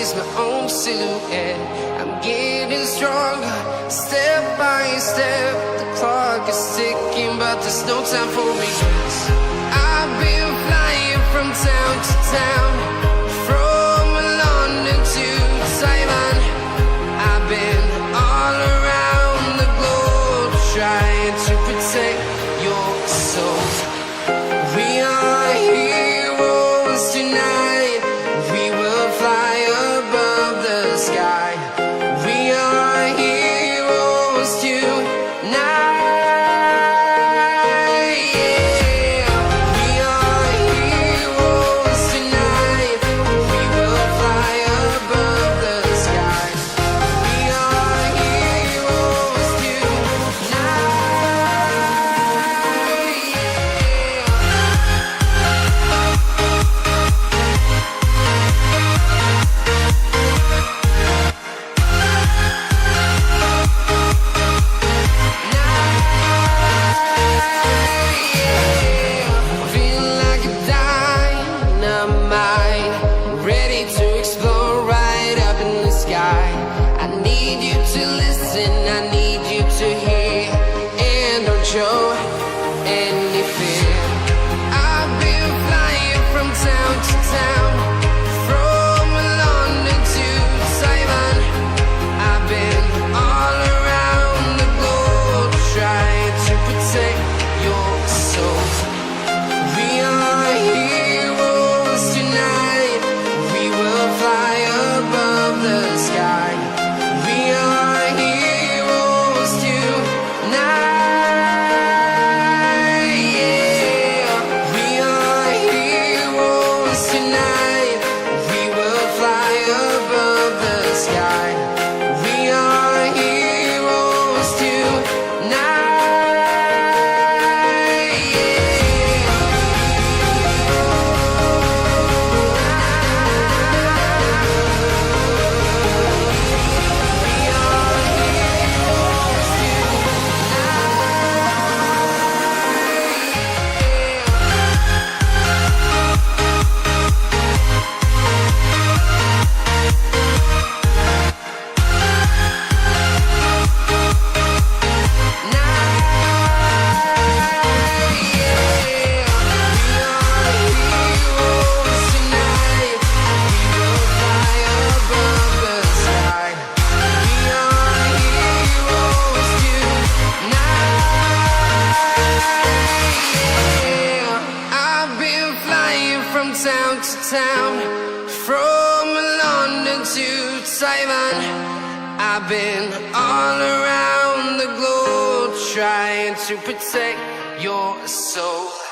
is my own silhouette. I'm getting stronger, step by step. The clock is ticking, but there's no time for me. I've been flying from town to town, from London to Taiwan. I've been all around the globe, trying to protect your soul. We are heroes tonight. We will fly above the sky. We are heroes tonight. Show any fear. I've been flying from town to town, from London to Taiwan. I've been all around the globe, trying to protect your soul. We are heroes tonight. We will fly above the sky. We are heroes tonight. Town to town, from London to Taiwan. I've been all around the globe, trying to protect your soul.